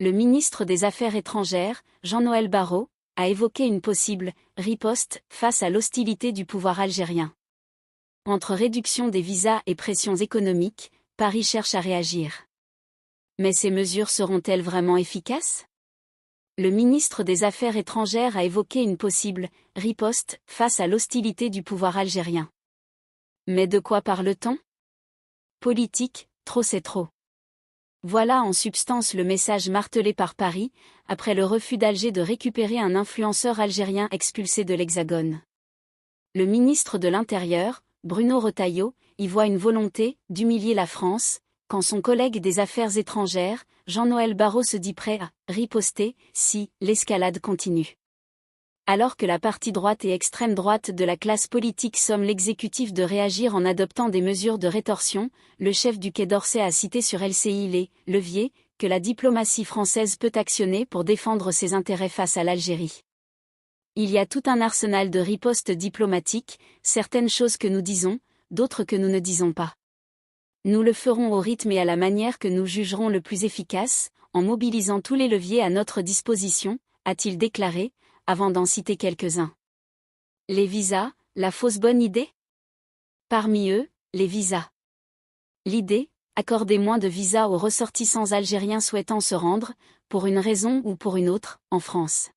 Le ministre des Affaires étrangères, Jean-Noël Barrot, a évoqué une possible riposte face à l'hostilité du pouvoir algérien. Entre réduction des visas et pressions économiques, Paris cherche à réagir. Mais ces mesures seront-elles vraiment efficaces ? Le ministre des Affaires étrangères a évoqué une possible riposte face à l'hostilité du pouvoir algérien. Mais de quoi parle-t-on ? Politique, trop c'est trop. Voilà en substance le message martelé par Paris, après le refus d'Alger de récupérer un influenceur algérien expulsé de l'Hexagone. Le ministre de l'Intérieur, Bruno Retailleau, y voit une volonté d'humilier la France, quand son collègue des Affaires étrangères, Jean-Noël Barrot se dit prêt à riposter si l'escalade continue. Alors que la partie droite et extrême droite de la classe politique somme l'exécutif de réagir en adoptant des mesures de rétorsion, le chef du Quai d'Orsay a cité sur LCI les leviers que la diplomatie française peut actionner pour défendre ses intérêts face à l'Algérie. Il y a tout un arsenal de ripostes diplomatiques, certaines choses que nous disons, d'autres que nous ne disons pas. Nous le ferons au rythme et à la manière que nous jugerons le plus efficace, en mobilisant tous les leviers à notre disposition, a-t-il déclaré, avant d'en citer quelques-uns. Les visas, la fausse bonne idée ? Parmi eux, les visas. L'idée, accorder moins de visas aux ressortissants algériens souhaitant se rendre, pour une raison ou pour une autre, en France.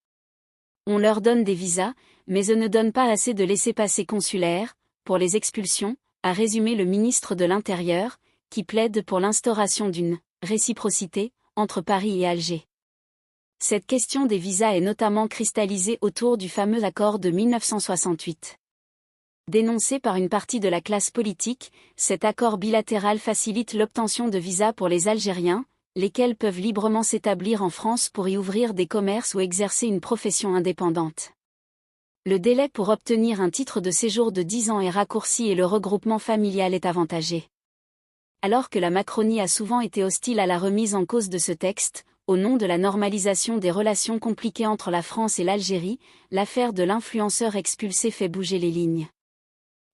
On leur donne des visas, mais eux ne donnent pas assez de laissez-passer consulaires, pour les expulsions, a résumé le ministre de l'Intérieur, qui plaide pour l'instauration d'une réciprocité entre Paris et Alger. Cette question des visas est notamment cristallisée autour du fameux accord de 1968. Dénoncé par une partie de la classe politique, cet accord bilatéral facilite l'obtention de visas pour les Algériens, lesquels peuvent librement s'établir en France pour y ouvrir des commerces ou exercer une profession indépendante. Le délai pour obtenir un titre de séjour de 10 ans est raccourci et le regroupement familial est avantagé. Alors que la Macronie a souvent été hostile à la remise en cause de ce texte, au nom de la normalisation des relations compliquées entre la France et l'Algérie, l'affaire de l'influenceur expulsé fait bouger les lignes.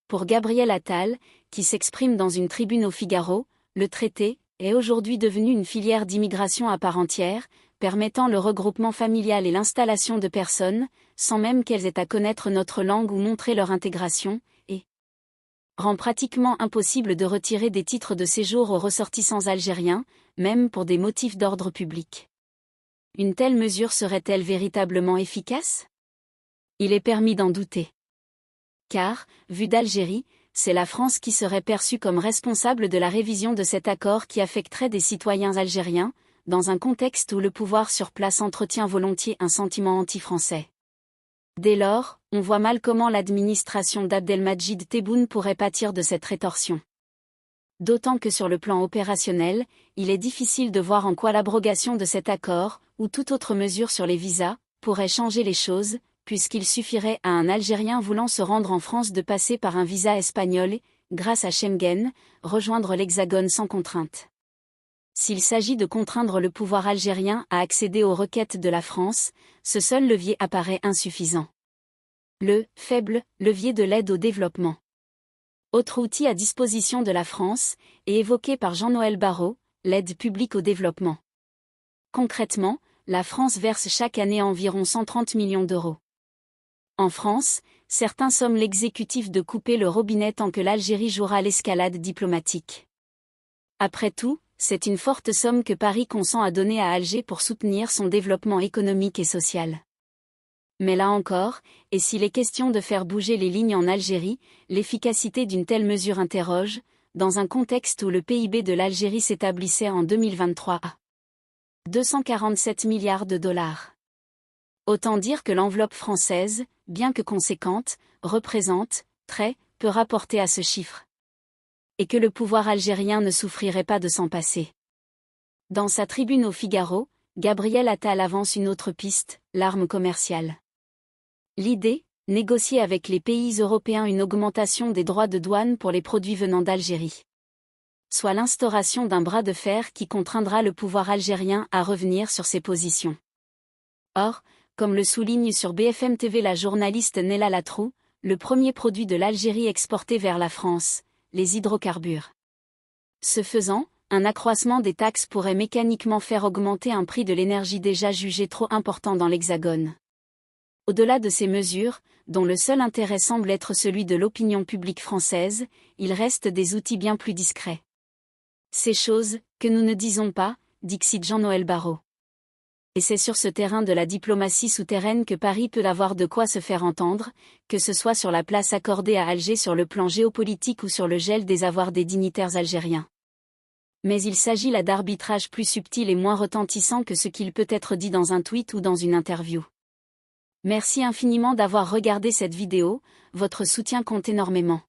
Pour Gabriel Attal, qui s'exprime dans une tribune au Figaro, le traité est aujourd'hui devenu une filière d'immigration à part entière, permettant le regroupement familial et l'installation de personnes, sans même qu'elles aient à connaître notre langue ou montrer leur intégration, et rend pratiquement impossible de retirer des titres de séjour aux ressortissants algériens, même pour des motifs d'ordre public. Une telle mesure serait-elle véritablement efficace ? Il est permis d'en douter. Car, vu d'Algérie, c'est la France qui serait perçue comme responsable de la révision de cet accord qui affecterait des citoyens algériens, dans un contexte où le pouvoir sur place entretient volontiers un sentiment anti-français. Dès lors, on voit mal comment l'administration d'Abdelmadjid Tebboune pourrait pâtir de cette rétorsion. D'autant que sur le plan opérationnel, il est difficile de voir en quoi l'abrogation de cet accord, ou toute autre mesure sur les visas, pourrait changer les choses, puisqu'il suffirait à un Algérien voulant se rendre en France de passer par un visa espagnol et, grâce à Schengen, rejoindre l'Hexagone sans contrainte. S'il s'agit de contraindre le pouvoir algérien à accéder aux requêtes de la France, ce seul levier apparaît insuffisant. Le faible levier de l'aide au développement. Autre outil à disposition de la France, et évoqué par Jean-Noël Barrot, l'aide publique au développement. Concrètement, la France verse chaque année environ 130 millions d'euros. En France, certains somment l'exécutif de couper le robinet tant que l'Algérie jouera l'escalade diplomatique. Après tout, c'est une forte somme que Paris consent à donner à Alger pour soutenir son développement économique et social. Mais là encore, et s'il est question de faire bouger les lignes en Algérie, l'efficacité d'une telle mesure interroge, dans un contexte où le PIB de l'Algérie s'établissait en 2023 à 247 milliards de dollars. Autant dire que l'enveloppe française, bien que conséquente, représente très peu rapporté à ce chiffre. Et que le pouvoir algérien ne souffrirait pas de s'en passer. Dans sa tribune au Figaro, Gabriel Attal avance une autre piste, l'arme commerciale. L'idée, négocier avec les pays européens une augmentation des droits de douane pour les produits venant d'Algérie. Soit l'instauration d'un bras de fer qui contraindra le pouvoir algérien à revenir sur ses positions. Or, comme le souligne sur BFM TV la journaliste Nella Latrou, le premier produit de l'Algérie exporté vers la France, les hydrocarbures. Ce faisant, un accroissement des taxes pourrait mécaniquement faire augmenter un prix de l'énergie déjà jugé trop important dans l'Hexagone. Au-delà de ces mesures, dont le seul intérêt semble être celui de l'opinion publique française, il reste des outils bien plus discrets. Ces choses, que nous ne disons pas, dixit Jean-Noël Barrot. Et c'est sur ce terrain de la diplomatie souterraine que Paris peut avoir de quoi se faire entendre, que ce soit sur la place accordée à Alger sur le plan géopolitique ou sur le gel des avoirs des dignitaires algériens. Mais il s'agit là d'arbitrage plus subtil et moins retentissant que ce qu'il peut être dit dans un tweet ou dans une interview. Merci infiniment d'avoir regardé cette vidéo, votre soutien compte énormément.